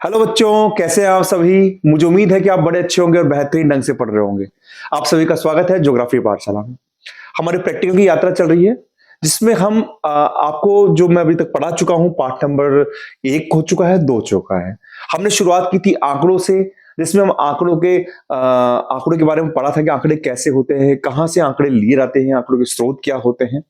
Hello बच्चों, कैसे हैं आप सभी। मुझे उम्मीद है कि आप बड़े अच्छे होंगे और बेहतरीन ढंग से पढ़ रहे होंगे। आप सभी का स्वागत है ज्योग्राफी पाठशाला में। हमारी प्रैक्टिकल की यात्रा चल रही है जिसमें हम आपको जो मैं अभी तक पढ़ा चुका हूं, पाठ नंबर 1 हो चुका है, 2 हो चुका है। हमने शुरुआत की थी आंकड़ों से, जिसमें हम आंकड़ों के बारे में पढ़ा था कि आंकड़े कैसे होते हैं, कहां से आंकड़े लिए जाते हैं, आंकड़ों के स्रोत क्या होते हैं।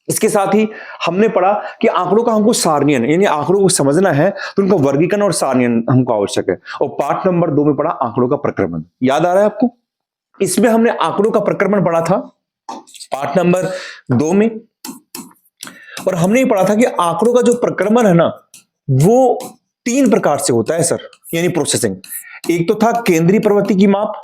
इसके साथ ही हमने पढ़ा कि आंकड़ों का हमको सारणियन यानी आंकड़ों को समझना है तो उनका वर्गीकरण और सारणियन हमको आवश्यक है। और पाठ नंबर 2 में पढ़ा आंकड़ों का प्रक्रमण। याद आ रहा है आपको? इसमें हमने आंकड़ों का प्रक्रमण पढ़ा था पाठ नंबर 2 में। और हमने ये पढ़ा था कि आंकड़ों का जो प्रक्रमण है ना, वो 3 प्रकार से होता है सर, यानी प्रोसेसिंग। एक तो था केंद्रीय प्रवृत्ति की माप,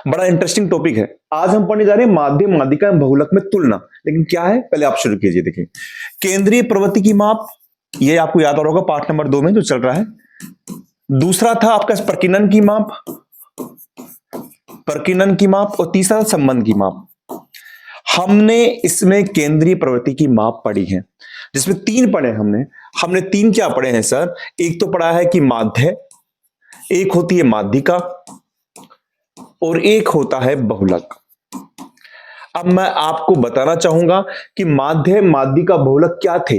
बड़ा इंटरेस्टिंग टॉपिक है। आज हम पढ़ने जा रहे हैं माध्य, माध्यिका एवं बहुलक में तुलना। लेकिन क्या है, पहले आप शुरू कीजिए। देखिए, केंद्रीय प्रवृत्ति की माप, ये आपको याद आ रहा होगा पाठ नंबर 2 में जो चल रहा है। दूसरा था आपका प्रकीर्णन की माप, प्रकीर्णन की माप। और तीसरा था संबंध की माप। हमने इसमें केंद्रीय प्रवृत्ति की माप पढ़ी है, जिसमें 3 पढ़े हमने 3 क्या पढ़े हैं सर? एक तो पढ़ा है कि माध्य, एक होती है माध्यिका और एक होता है बहुलक। अब मैं आपको बताना चाहूंगा कि माध्य, माध्यिका, बहुलक क्या थे।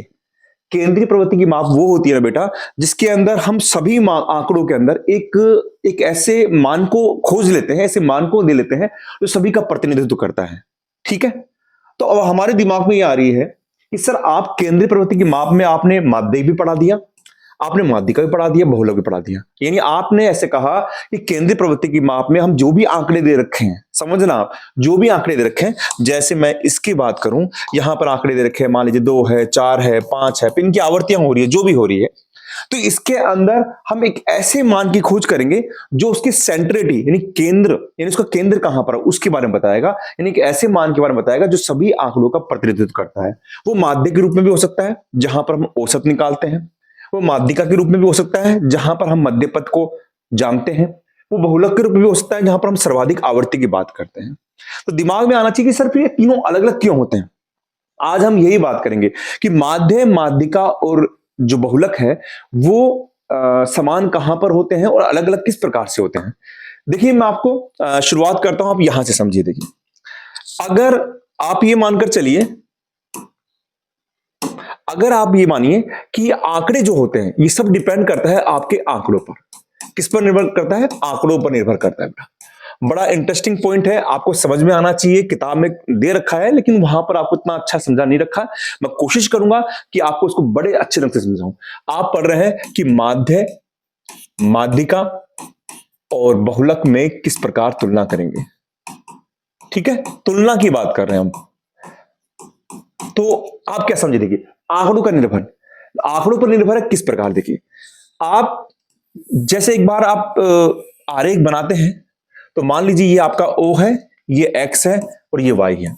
केंद्रीय प्रवृत्ति की माप वो होती है ना बेटा, जिसके अंदर हम सभी आंकड़ों के अंदर एक ऐसे मान को खोज लेते हैं, ऐसे मान को दे लेते हैं जो सभी का प्रतिनिधित्व करता है। ठीक है, तो अब हमारे दिमाग में ये आ रही है कि सर आप केंद्रीय प्रवृत्ति की माप में आपने माध्य भी पढ़ा दिया, आपने माध्यिका भी पढ़ा दिया, बहुलक भी पढ़ा दिया। यानी आपने ऐसे कहा कि केंद्रीय प्रवृत्ति की माप में हम जो भी आंकड़े दे रखे हैं, समझना आप, जो भी आंकड़े दे रखे हैं, जैसे मैं इसकी बात करूं, यहां पर आंकड़े दे रखे हैं, मान लीजिए 2 है, 4 है, 5 है, इनकी आवर्तियां हो रही है, जो भी हो रही है, तो इसके अंदर हम एक ऐसे मान की खोज करेंगे जो उसकी सेंट्रिटी यानी केंद्र, यानी उसका केंद्र कहां पर है उसके बारे में बताएगा। यानी कि ऐसे मान के बारे में बताएगा जो सभी आंकड़ों का प्रतिनिधित्व करता है। वो माध्य के रूप में भी हो सकता है जहां पर हम औसत निकालते हैं, वो माध्यिका के रूप में भी हो सकता है जहां पर हम मध्य पद को जानते हैं, वो बहुलक के रूप में भी हो सकता है जहां पर हम सर्वाधिक आवर्ती की बात करते हैं। तो दिमाग में आना चाहिए कि सर फिर ये तीनों अलग अलग क्यों होते हैं। आज हम यही बात करेंगे कि माध्य, माध्यिका और जो बहुलक है वो समान कहां पर होते हैं और अलग अलग किस प्रकार से होते हैं। देखिए, मैं आपको शुरुआत करता हूं, आप यहां से समझिए। देखिए, अगर आप ये मानिए कि आंकड़े जो होते हैं ये सब डिपेंड करता है आपके आंकड़ों पर। किस पर निर्भर करता है? आंकड़ों पर निर्भर करता है बेटा। बड़ा इंटरेस्टिंग पॉइंट है, आपको समझ में आना चाहिए। किताब में दे रखा है लेकिन वहां पर आपको इतना अच्छा समझा नहीं रखा। मैं कोशिश करूंगा कि आपको इसको बड़े अच्छे ढंग से समझाऊं। आप पढ़ रहे हैं कि माध्य, माध्यिका और बहुलक में किस प्रकार तुलना करेंगे। ठीक है, तुलना की बात कर रहे हैं हम। तो आप क्या समझे? देखिए, आंकड़ों पर निर्भर है किस प्रकार। देखिए, आप जैसे एक बार आप आरेख बनाते हैं तो मान लीजिए ये आपका O है, ये X है और ये Y है।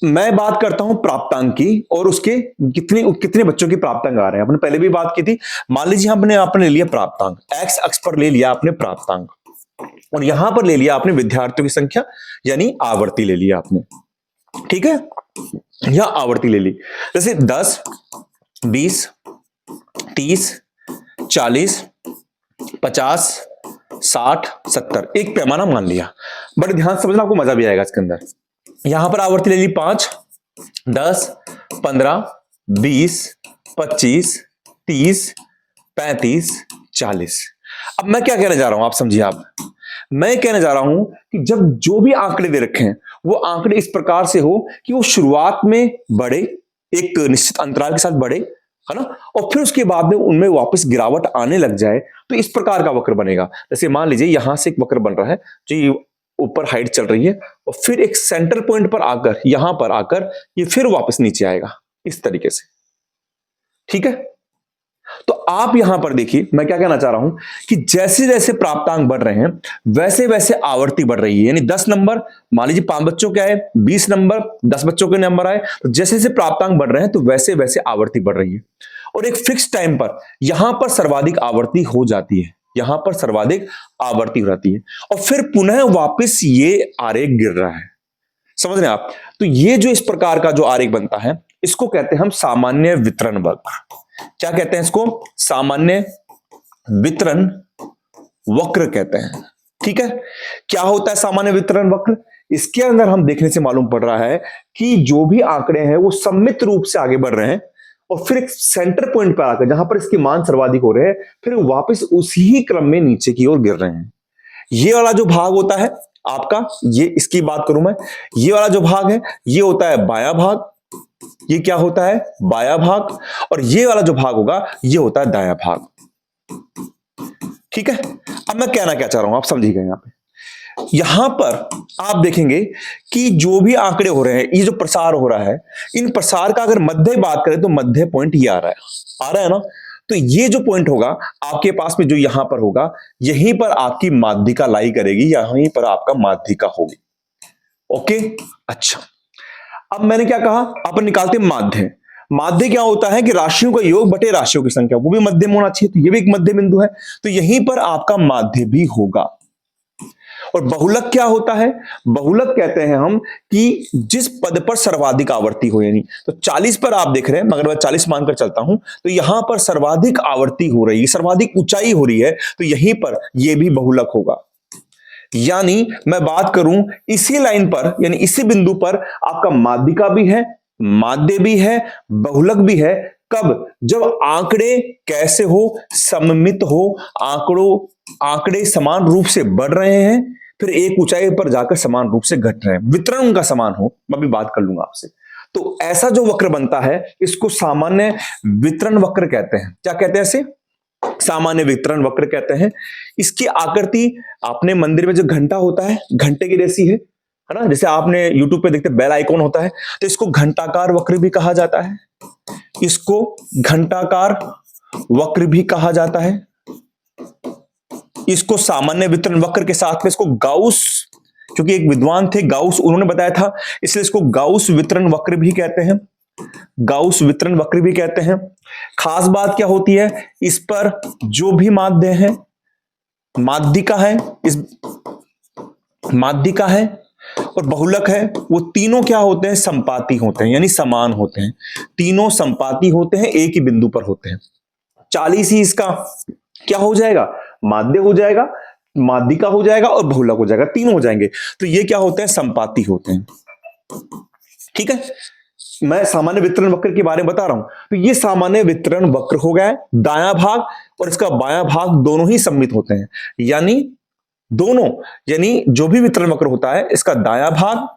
मैं बात करता हूं प्राप्तांक की और उसके कितने बच्चों की प्राप्तांक आ रहे हैं। आपने पहले भी बात की थी। मान लीजिए आपने लिया प्राप्तांक, X अक्ष पर ले लिया आपने प्राप्तांक और यहां पर ले लिया आपने विद्यार्थियों की संख्या, यानी आवर्ती ले लिया आपने। ठीक है, या आवर्ती ले ली। जैसे 10, 20, 30, 40, 50, 60, 70 एक पैमाना मान लिया। बड़े ध्यान से समझना, आपको मजा भी आएगा इसके अंदर। यहां पर आवर्ती ले ली 5, 10, 15, 20, 25, 30, 35, 40। अब मैं क्या कहने जा रहा हूं, आप समझिए। मैं कहने जा रहा हूं कि जब जो भी आंकड़े दे रखे हैं वो आंकड़े इस प्रकार से हो कि वो शुरुआत में बढ़े, एक निश्चित अंतराल के साथ बढ़े, है ना, और फिर उसके बाद में उनमें वापस गिरावट आने लग जाए, तो इस प्रकार का वक्र बनेगा। जैसे मान लीजिए यहां से एक वक्र बन रहा है जो ये ऊपर हाइट चल रही है और फिर एक सेंटर पॉइंट पर आकर, यहां पर आकर ये फिर वापस नीचे आएगा इस तरीके से। ठीक है, तो आप यहां पर देखिए मैं क्या कहना चाह रहा हूं कि जैसे जैसे प्राप्तांक बढ़ रहे हैं वैसे वैसे आवर्ती बढ़ रही है। यानी 10 नंबर, मान लीजिए 5 बच्चों के आए, 20 नंबर 10 बच्चों के नंबर आए, तो जैसे जैसे प्राप्तांक बढ़ रहे हैं तो वैसे वैसे आवर्ती बढ़ रही है। और एक फिक्स टाइम पर यहां पर सर्वाधिक आवर्ती हो जाती है, यहां पर सर्वाधिक आवर्ती हो जाती है और फिर पुनः वापस ये आरेख गिर रहा है। समझ रहे हैं आप? तो ये जो इस प्रकार का जो आरेख बनता है इसको कहते हैं हम सामान्य वितरण वक्र। क्या कहते हैं इसको? सामान्य वितरण वक्र कहते हैं। ठीक है, क्या होता है सामान्य वितरण वक्र? इसके अंदर हम देखने से मालूम पड़ रहा है कि जो भी आंकड़े हैं वो सममित रूप से आगे बढ़ रहे हैं और फिर एक सेंटर पॉइंट पर आकर जहां पर इसके मान सर्वाधिक हो रहे हैं, फिर वापस उसी ही क्रम में नीचे की ओर गिर रहे हैं। ये वाला जो भाग होता है आपका, ये इसकी बात करूं मैं, ये वाला जो भाग है ये होता है बायां भाग, ये क्या होता है? बायां भाग। और ये वाला जो भाग होगा ये होता है दायां भाग। ठीक है, अब मैं कहना क्या चाह रहा हूं आप समझिएगा। यहां पर आप देखेंगे कि जो भी आंकड़े हो रहे हैं, ये जो प्रसार हो रहा है, इन प्रसार का अगर मध्य बात करें तो मध्य पॉइंट ये आ रहा है ना। तो ये जो पॉइंट होगा आपके पास में, जो यहां पर होगा, यहीं पर आपकी माध्यिका लाई करेगी, यहीं पर आपका माध्यिका होगी। ओके, अच्छा, अब मैंने क्या कहा, अपन निकालते माध्य। माध्य क्या होता है कि राशियों का योग बटे राशियों की संख्या, वो भी मध्य में होना चाहिए, तो ये भी एक मध्य बिंदु है, तो यहीं पर आपका माध्य भी होगा। और बहुलक क्या होता है? बहुलक कहते हैं हम कि जिस पद पर सर्वाधिक आवर्ती हो, यानी तो 40 पर आप देख रहे हैं, मगर मैं 40 मानकर चलता हूं, तो यहां पर सर्वाधिक आवर्ती हो रही है, सर्वाधिक ऊंचाई हो रही है, तो यहीं पर यह भी बहुलक होगा। यानी मैं बात करूं इसी लाइन पर, यानी इसी बिंदु पर आपका माध्यिका भी है, माध्य भी है, बहुलक भी है। कब? जब आंकड़े कैसे हो? सममित हो, आंकड़े समान रूप से बढ़ रहे हैं, फिर एक ऊंचाई पर जाकर समान रूप से घट रहे हैं, वितरण उनका समान हो। मैं भी बात कर लूंगा आपसे। तो ऐसा जो वक्र बनता है इसको सामान्य वितरण वक्र कहते हैं। क्या कहते हैं इसे? सामान्य वितरण वक्र कहते हैं। इसकी आकृति आपने मंदिर में जो घंटा होता है, घंटे की जैसी है ना, जैसे आपने यूट्यूब पे देखते बेल आइकॉन होता है, तो इसको घंटाकार वक्र भी कहा जाता है, इसको घंटाकार वक्र भी कहा जाता है। इसको सामान्य वितरण वक्र के साथ में इसको गाउस, क्योंकि एक विद्वान थे गाउस, उन्होंने बताया था, इसलिए इसको गाउस वितरण वक्र भी कहते हैं, गाउस वितरण वक्र भी कहते हैं। खास बात क्या होती है, इस पर जो भी माध्य है, माध्यिका है, इस माध्यिका है और बहुलक है, वो तीनों क्या होते हैं? संपाती होते हैं, यानी समान होते हैं। तीनों संपाती होते हैं, एक ही बिंदु पर होते हैं। 40 ही इसका क्या हो जाएगा? माध्य हो जाएगा, माध्यिका हो जाएगा और बहुलक हो जाएगा, तीनों हो जाएंगे। तो ये क्या होते हैं? संपाती होते हैं। ठीक है, मैं सामान्य वितरण वक्र के बारे में बता रहा हूं। तो ये सामान्य वितरण वक्र हो गया है। दायां भाग और इसका बायां भाग दोनों ही सममित होते हैं, यानी दोनों, यानी जो भी वितरण वक्र होता है इसका दायां भाग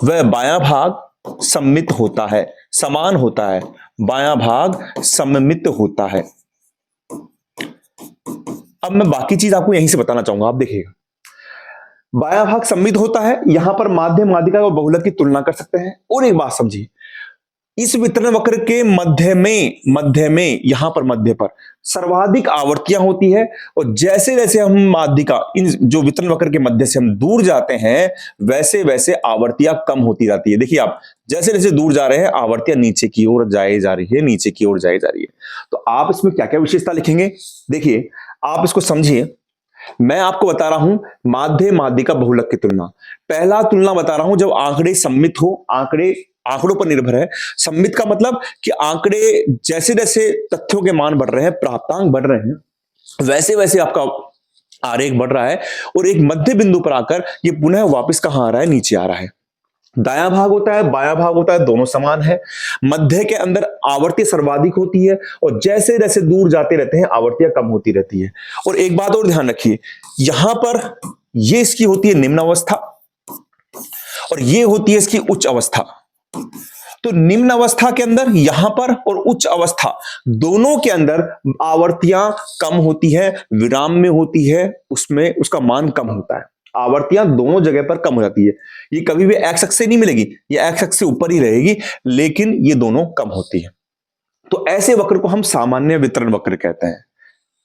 वह बायां भाग सममित होता है, समान होता है, बायां भाग सममित होता है। अब मैं बाकी चीज आपको यहीं से बताना चाहूंगा, आप देखिएगा। बायां भाग सममित होता है, यहां पर माध्य, माध्यिका और बहुलक की तुलना कर सकते हैं। और एक बात समझिए, इस वितरण वक्र के मध्य में यहां पर मध्य पर सर्वाधिक आवर्तियां होती है, और जैसे जैसे हम माध्यिका, इन जो वितरण वक्र के मध्य से हम दूर जाते हैं, वैसे वैसे आवर्तियां कम होती जाती है। देखिए आप जैसे जैसे दूर जा रहे हैं, आवर्तियां नीचे की ओर जाए जा रही है, नीचे की ओर जाए जा रही है। तो आप इसमें क्या क्या विशेषता लिखेंगे? देखिए आप इसको समझिए, मैं आपको बता रहा हूं माध्य, माध्यिका, बहुलक की तुलना। पहला तुलना बता रहा हूं जब आंकड़े सम्मित हो, आंकड़ों पर निर्भर है। सम्मित का मतलब कि आंकड़े जैसे जैसे तथ्यों के मान बढ़ रहे हैं, प्राप्तांक बढ़ रहे हैं, वैसे वैसे आपका आरेख बढ़ रहा है, और एक मध्य बिंदु पर आकर ये पुनः वापस कहां आ रहा है? नीचे आ रहा है। दायां भाग होता है, बायां भाग होता है, दोनों समान है। मध्य के अंदर आवर्ती सर्वाधिक होती है, और जैसे जैसे दूर जाते रहते हैं आवर्तियां कम होती रहती है। और एक बात और ध्यान रखिए, यहां पर ये इसकी होती है निम्न अवस्था और ये होती है इसकी उच्च अवस्था। तो निम्न अवस्था के अंदर यहां पर और उच्च अवस्था दोनों के अंदर आवर्तियां कम होती है, विराम में होती है, उसमें उसका मान कम होता है। आवर्तियां दोनों जगह पर कम हो जाती है। ये कभी भी एक्स अक्ष से नहीं मिलेगी, ये एक्स अक्ष से ऊपर ही रहेगी, लेकिन ये दोनों कम होती है। तो ऐसे वक्र को हम सामान्य वितरण वक्र कहते हैं।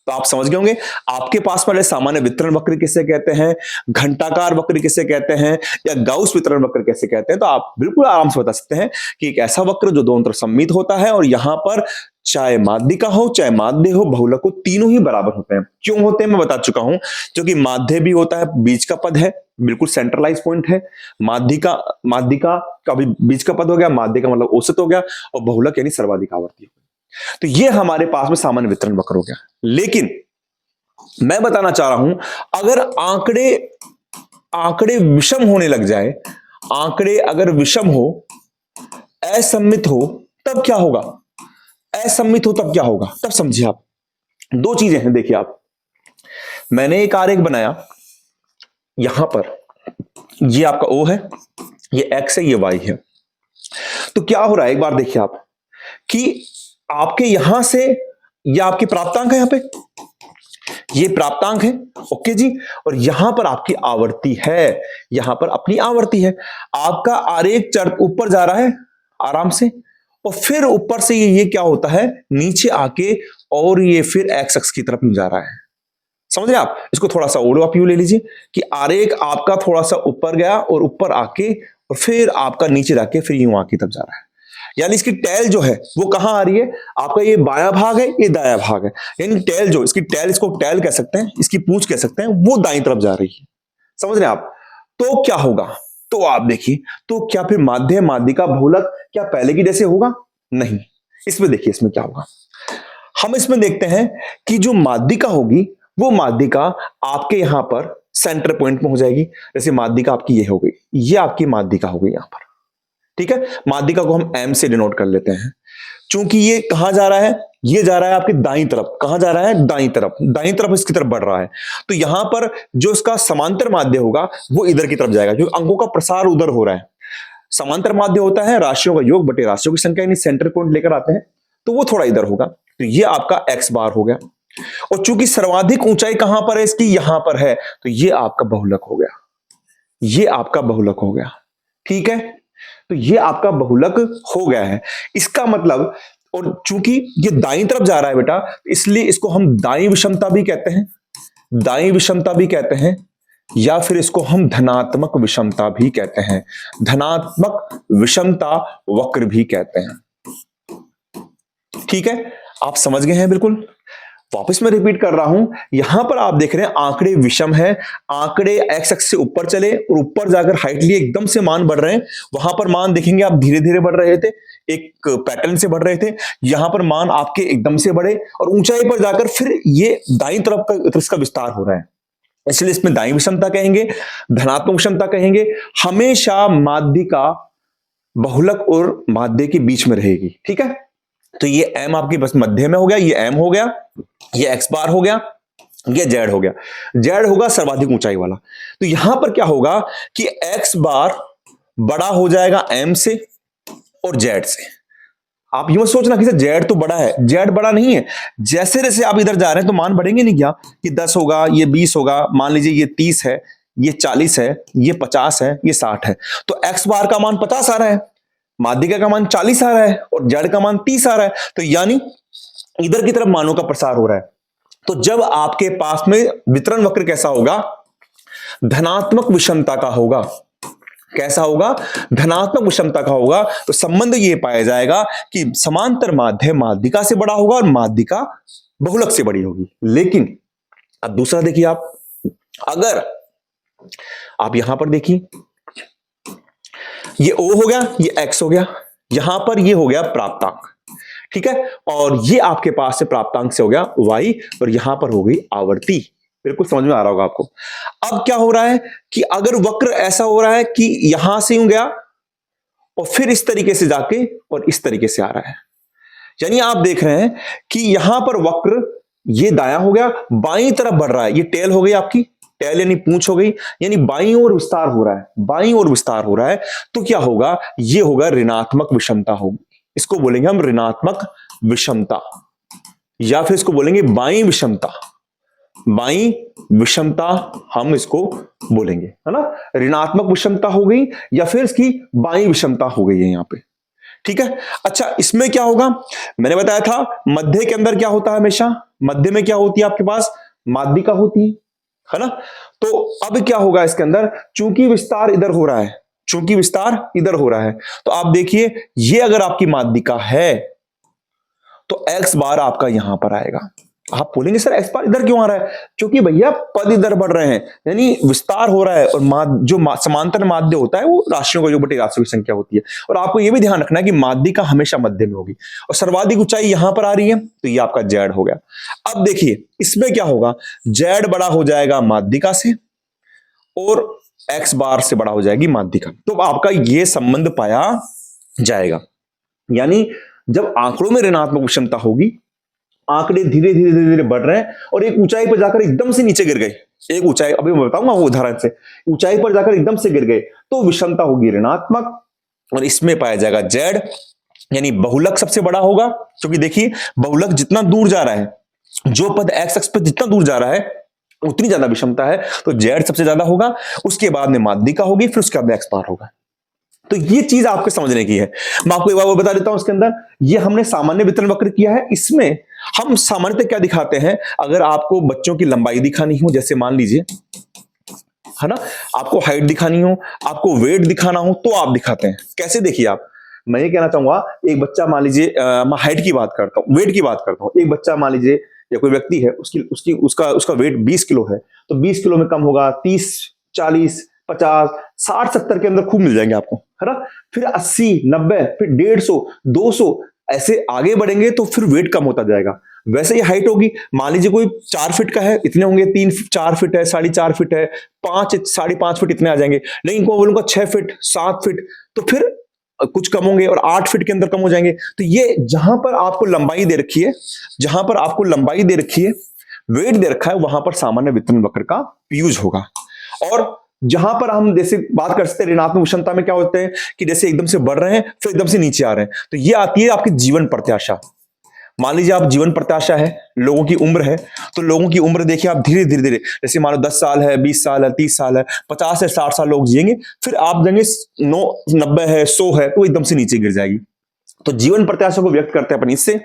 तो आप समझ गए होंगे आपके पास वाले सामान्य वितरण वक्र किसे कहते हैं, घंटाकार वक्र किसे कहते हैं, या गाउस वितरण वक्र कैसे कहते हैं। तो आप बिल्कुल आराम से बता सकते हैं कि एक ऐसा वक्र जो दोनों तरफ सममित होता है और यहां पर चाहे माध्यिका हो चाहे माध्य हो बहुलक हो तीनों ही बराबर होते हैं। क्यों होते हैं मैं बता चुका हूं, क्योंकि माध्य भी होता है बीच का पद है, बिल्कुल सेंट्रलाइज पॉइंट है। माध्यिका माध्यिका का भी बीच का पद हो गया, माध्य का मतलब औसत हो गया, और बहुलक यानी सर्वाधिक आवर्ती। तो ये हमारे पास में सामान्य वितरण वक्र हो गया। लेकिन मैं बताना चाह रहा हूं अगर आंकड़े विषम होने लग जाए, आंकड़े अगर विषम हो, असममित हो, तब क्या होगा, असममित हो तब क्या होगा, तब समझिए आप। दो चीजें हैं, देखिए आप, मैंने एक आरेख बनाया यहां पर, ये आपका O है, ये X है, ये Y है। तो क्या हो रहा है एक बार देखिए आप कि आपके यहां से ये आपकी प्राप्तांक है, यहां पे ये प्राप्तांक है, ओके जी, और यहां पर आपकी आवर्ती है, यहां पर अपनी आवर्ती है। आपका आरेख चढ़ ऊपर जा रहा है आराम से, और फिर ऊपर से ये क्या होता है नीचे आके, और ये फिर एक्स अक्ष की तरफ जा रहा है। समझ रहे आप, इसको थोड़ा सा और आप यू ले लीजिए कि आरेख आपका थोड़ा सा ऊपर गया और ऊपर आके और फिर आपका नीचे जाके फिर यूं आके तब जा रहा है। यानी इसकी टेल जो है वो कहां आ रही है, आपका ये बायां भाग है, ये दायां भाग है। यानी टेल जो इसकी टेल, इसको टेल कह सकते हैं, इसकी पूंछ कह सकते हैं, वो दाईं तरफ जा रही है। समझ रहे हैं आप। तो क्या होगा, तो आप देखिए, तो क्या फिर माध्य माध्यिका बहुलक क्या पहले की जैसे होगा, नहीं। इसमें देखिए इसमें क्या होगा, हम इसमें देखते हैं कि जो माध्यिका होगी वो माध्यिका आपके यहां पर सेंटर पॉइंट में हो जाएगी। जैसे माध्यिका आपकी ये हो गई, ये आपकी माध्यिका हो गई यहां पर, ठीक है। माध्यिका को हम एम से डिनोट कर लेते हैं। चूंकि ये कहां जा रहा है, ये जा रहा है आपकी दाईं तरफ, कहां जा रहा है, दाईं तरफ, दाईं तरफ इसकी तरफ बढ़ रहा है। तो यहां पर जो इसका समांतर माध्य होगा वो इधर की तरफ जाएगा, क्योंकि अंकों का प्रसार उधर हो रहा है। समांतर माध्य होता है राशियों का योग बटे राशियों की संख्या, यानी सेंटर पॉइंट लेकर आते हैं, तो वो थोड़ा इधर होगा। तो ये आपका एक्स बार हो गया, और चूंकि सर्वाधिक ऊंचाई कहां पर है इसकी, यहां पर है, तो ये आपका बहुलक हो गया, ये आपका बहुलक हो गया, ठीक है। तो ये आपका बहुलक हो गया है। इसका मतलब, और चूंकि ये दाईं तरफ जा रहा है बेटा, इसलिए इसको हम दाईं विषमता भी कहते हैं, दाईं विषमता भी कहते हैं, या फिर इसको हम धनात्मक विषमता भी कहते हैं, धनात्मक विषमता वक्र भी कहते हैं, ठीक है। आप समझ गए हैं बिल्कुल। वापस मैं रिपीट कर रहा हूं, यहां पर आप देख रहे हैं आंकड़े विषम है, आंकड़े एक्स अक्ष से ऊपर चले और ऊपर जाकर हाइट लिए एकदम से मान बढ़ रहे हैं। वहां पर मान देखेंगे आप धीरे धीरे बढ़ रहे थे, एक पैटर्न से बढ़ रहे थे। यहां पर मान आपके एकदम से बढ़े और ऊंचाई पर जाकर फिर ये दाईं तरफ का इसका विस्तार हो रहा है, इसलिए इसमें दाईं विषमता कहेंगे, धनात्मक विषमता कहेंगे। हमेशा माध्यिका बहुलक और माध्य के बीच में रहेगी, ठीक है। तो ये एम आपकी बस मध्य में हो गया, ये एम हो गया, ये एक्स बार हो गया, ये जेड हो गया। जेड होगा सर्वाधिक ऊंचाई वाला। तो यहां पर क्या होगा कि एक्स बार बड़ा हो जाएगा एम से और जेड से। आप यूं सोचना कि जेड तो बड़ा है, जेड बड़ा नहीं है। जैसे जैसे आप इधर जा रहे हैं तो मान बढ़ेंगे नहीं क्या, कि 10 होगा, ये 20 होगा, मान लीजिए ये 30 है, ये 40 है, ये 50 है, ये 60 है। तो एक्स बार का मान 50 आ रहा है, माध्यिका का मान 40 आ रहा है और जेड का मान 30 आ रहा है। तो यानी इधर की तरफ मानों का प्रसार हो रहा है। तो जब आपके पास में वितरण वक्र कैसा होगा, धनात्मक विषमता का होगा। कैसा होगा, धनात्मक विषमता का होगा। तो संबंध ये पाया जाएगा कि समांतर माध्य माध्यिका से बड़ा होगा और माध्यिका बहुलक से बड़ी होगी। लेकिन अब दूसरा देखिए आप, अगर आप यहां पर देखिए, ये O हो गया, ये X हो गया, यहां पर ये हो गया प्राप्तांक, ठीक है, और ये आपके पास से प्राप्तांक से हो गया Y, और यहां पर हो गई आवर्ती। बिल्कुल समझ में आ रहा होगा आपको। अब क्या हो रहा है कि अगर वक्र ऐसा हो रहा है कि यहां से यूं गया और फिर इस तरीके से जाके और इस तरीके से आ रहा है, यानी आप देख रहे हैं कि यहां पर वक्र ये दायां हो गया, बाईं तरफ बढ़ रहा है, ये टेल हो गई आपकी, टेल यानी पूंछ हो गई, यानी बाईं ओर विस्तार हो रहा है, बाईं ओर विस्तार हो रहा है। तो क्या होगा, ये होगा ऋणात्मक विषमता होगी। इसको बोलेंगे हम ऋणात्मक विषमता, या फिर इसको बोलेंगे बाईं विषमता, बाईं विषमता हम इसको बोलेंगे, है ना। ऋणात्मक विषमता हो गई या फिर इसकी बाईं विषमता हो गई है यहां पे, ठीक है। अच्छा, इसमें क्या होगा, मैंने बताया था मध्य के अंदर क्या होता है, हमेशा मध्य में क्या होती है आपके पास, माध्यिका होती है ना। तो अब क्या होगा इसके अंदर, चूंकि विस्तार इधर हो रहा है, चूंकि विस्तार इधर हो रहा है, तो आप देखिए ये अगर आपकी माध्यिका है तो एक्स बार आपका यहां पर आएगा। आप बोलेंगे सर एक्स बार इधर क्यों आ रहा है, क्योंकि भैया पद इधर बढ़ रहे हैं, यानी विस्तार हो रहा है, और समांतर माध्य होता है वो राशियों का योग बटे राशियों की संख्या होती है। और आपको ये भी ध्यान रखना है कि माध्यिका हमेशा मध्य में होगी, और सर्वाधिक ऊंचाई यहां पर आ रही है, तो ये आपका जेड हो गया। अब देखिए इसमें क्या होगा, जेड बड़ा हो जाएगा माध्यिका से और एक्स बार से बड़ा हो जाएगी माध्यिका, तो आपका ये संबंध पाया जाएगा। यानी जब आंकड़ों में ऋणात्मक विषमता होगी, आंकड़े धीरे धीरे धीरे धीरे बढ़ रहे हैं और एक ऊंचाई पर जाकर एकदम से नीचे गिर गए, एक ऊंचाई, अभी मैं बताऊंगा वो उदाहरण से, ऊंचाई पर जाकर एकदम से गिर गए, तो विषमता होगी ऋणात्मक, और इसमें पाया जाएगा जेड, यानी बहुलक सबसे बड़ा होगा। क्योंकि देखिए बहुलक जितना दूर जा रहा है, जो पद एक्स अक्ष पर जितना दूर जा रहा है उतनी ज्यादा विषमता है, तो जेड सबसे ज्यादा होगा, उसके बाद में माध्यिका होगी, फिर उसके बाद में एक्स बार होगा। तो ये चीज आपको समझने की है। मैं आपको एक बार वो बता देता हूं, उसके अंदर ये हमने सामान्य वितरण वक्र किया है। इसमें हम सामान्यतः क्या दिखाते हैं, अगर आपको बच्चों की लंबाई दिखानी हो, जैसे मान लीजिए है ना, आपको हाइट दिखानी हो, आपको वेट दिखाना हो, तो आप दिखाते हैं कैसे, देखिए आप, मैं ये कहना चाहूंगा, एक बच्चा मान लीजिए, मैं हाइट की बात करता हूं, वेट की बात करता हूं, एक बच्चा मान लीजिए या कोई व्यक्ति है, उसकी उसकी उसका उसका वेट 20 किलो है, तो 20 किलो में कम होगा 30, 40, 50, 60, 70 के अंदर खूब मिल जाएंगे आपको, है ना। फिर 80, 90, फिर 150, 200, ऐसे आगे बढ़ेंगे तो फिर वेट कम होता जाएगा। वैसे ही हाइट होगी, मान लीजिए कोई 4 फीट का है, इतने होंगे, 4 फीट है, 4.5 फीट है, 5 फीट इतने आ जाएंगे। लेकिन को बोलूंगा 6 फीट, 7 फीट, तो फिर कुछ कम होंगे, और 8 फीट के अंदर कम हो जाएंगे। तो ये जहां पर आपको लंबाई दे रखी है, जहां पर आपको लंबाई दे रखी है, वेट दे रखा है, वहां पर सामान्य वितरण वक्र का यूज होगा। और जहां पर हम जैसे बात कर सकते हैं ऋणात्मक विषमता में क्या होते हैं कि जैसे एकदम से बढ़ रहे हैं फिर एकदम से नीचे आ रहे हैं, तो ये आती है आपकी जीवन प्रत्याशा। मान लीजिए आप जीवन प्रत्याशा है, लोगों की उम्र है, तो लोगों की उम्र देखिए आप धीरे धीरे धीरे, जैसे मान लो 10 साल है, 20 साल है, 30 साल है, 50 से 60 साल लोग जिएंगे, फिर आप देंगे 90 है, 100 है, तो एकदम से नीचे गिर जाएगी। तो जीवन प्रत्याशा को व्यक्त करते हैं अपन इससे।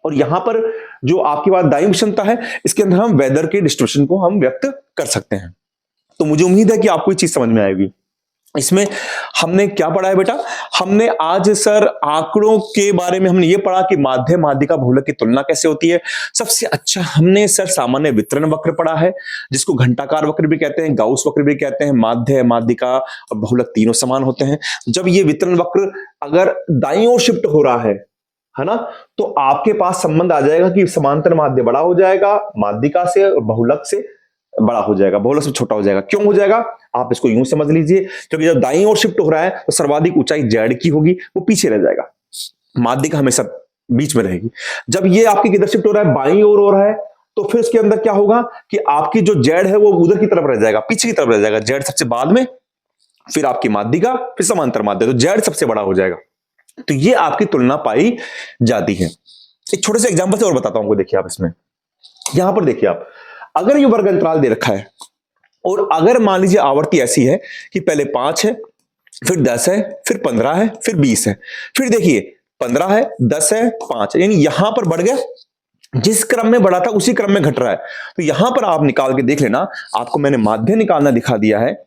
और यहां पर जो आपकी बात दायित्व क्षमता है, इसके अंदर हम वेदर के डिस्ट्रीब्यूशन को हम व्यक्त कर सकते हैं। तो मुझे उम्मीद है कि आपको ये चीज समझ में आएगी। इसमें हमने क्या पढ़ा है बेटा, हमने आज सर आंकड़ों के बारे में हमने ये पढ़ा कि माध्य माध्यिका बहुलक की तुलना कैसे होती है। सबसे अच्छा हमने सर सामान्य वितरण वक्र पढ़ा है, जिसको घंटाकार वक्र भी कहते हैं, गाउस वक्र भी कहते हैं। माध्य माध्यिका और बहुलक तीनों समान होते हैं। जब ये वितरण वक्र अगर दाईं ओर शिफ्ट हो रहा है ना, तो आपके पास संबंध आ जाएगा कि समांतर माध्य बड़ा हो जाएगा माध्यिका से, और बहुलक से बड़ा हो जाएगा, बहुलक से छोटा हो जाएगा। क्यों हो जाएगा, आप इसको यूं समझ लीजिए, क्योंकि जब दाईं ओर शिफ्ट हो रहा है तो सर्वाधिक ऊंचाई जेड की होगी, वो पीछे रह जाएगा, माध्यिका हमेशा बीच में रहेगी। जब ये आपकी किधर शिफ्ट हो रहा है, बाईं ओर हो रहा है, तो फिर इसके अंदर क्या होगा कि आपकी जो जेड है वो उधर की तरफ रह जाएगा, पीछे की तरफ रह जाएगा, जेड सबसे बाद में, फिर आपकी माध्यिका, फिर समांतर माध्य, तो जेड सबसे बड़ा हो जाएगा। तो ये आपकी तुलना पाई जाती है। एक छोटे से एग्जांपल से और बताता हूं आपको, देखिए आप इसमें, यहां पर देखिए आप, अगर ये वर्ग अंतराल दे रखा है, और अगर मान लीजिए आवर्ती ऐसी है कि पहले 5 है, फिर 10 है, फिर 15 है, फिर 20 है, फिर देखिए 15 है, 10 है, 5 है, यानी यहां पर बढ़ गया, जिस क्रम में बढ़ा था उसी क्रम में घट रहा है। तो यहां पर आप निकाल के देख लेना, आपको मैंने माध्य निकालना दिखा दिया है,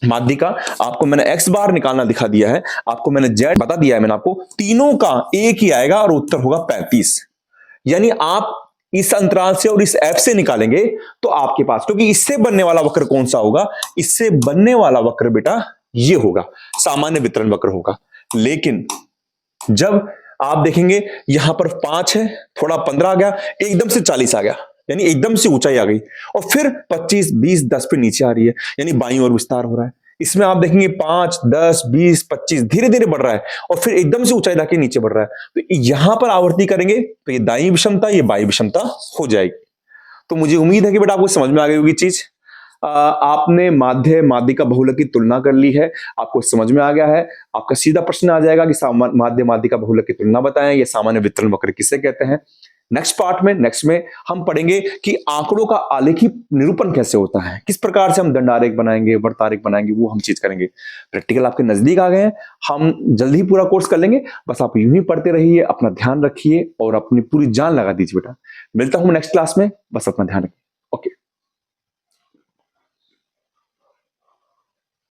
माध्यिका, आपको मैंने एक्स बार निकालना दिखा दिया है, आपको मैंने जेड बता दिया है, मैंने आपको तीनों का एक ही आएगा और उत्तर होगा 35। यानी आप इस अंतराल से और इस एफ से निकालेंगे तो आपके पास, क्योंकि इससे बनने वाला वक्र कौन सा होगा, इससे बनने वाला वक्र बेटा ये होगा, सामान्य वितरण वक्र होगा। लेकिन जब आप देखेंगे यहां पर 5 है, थोड़ा 15 आ गया, एकदम से 40 आ गया, यानी एकदम से ऊंचाई आ गई, और फिर 25, 20, 10 पे नीचे आ रही है, यानी बाईं ओर विस्तार हो रहा है। इसमें आप देखेंगे 5, 10, 20, 25 धीरे धीरे बढ़ रहा है, और फिर एकदम से ऊंचाई लाके नीचे बढ़ रहा है। तो यहां पर आवर्ती करेंगे तो ये दाईं विषमता, ये बाईं विषमता हो जाएगी। तो मुझे उम्मीद है कि बेटा आपको समझ में आ गई होगी चीज। आपने माध्य माध्यिका बहुलक की तुलना कर ली है, आपको समझ में आ गया है। आपका सीधा प्रश्न आ जाएगा कि माध्य माध्यिका बहुलक की तुलना बताएं, या सामान्य वितरण वक्र किसे कहते हैं। नेक्स्ट पार्ट में, नेक्स्ट में हम पढ़ेंगे कि आंकड़ों का आलेखी निरूपण कैसे होता है, किस प्रकार से हम दंडारेख बनाएंगे, वर्तारेख बनाएंगे, वो हम चीज करेंगे। प्रैक्टिकल आपके नजदीक आ गए हैं, हम जल्दी ही पूरा कोर्स कर लेंगे। बस आप यूं ही पढ़ते रहिए, अपना ध्यान रखिए और अपनी पूरी जान लगा दीजिए बेटा। मिलता हूं नेक्स्ट क्लास में, बस अपना ध्यान रखिए।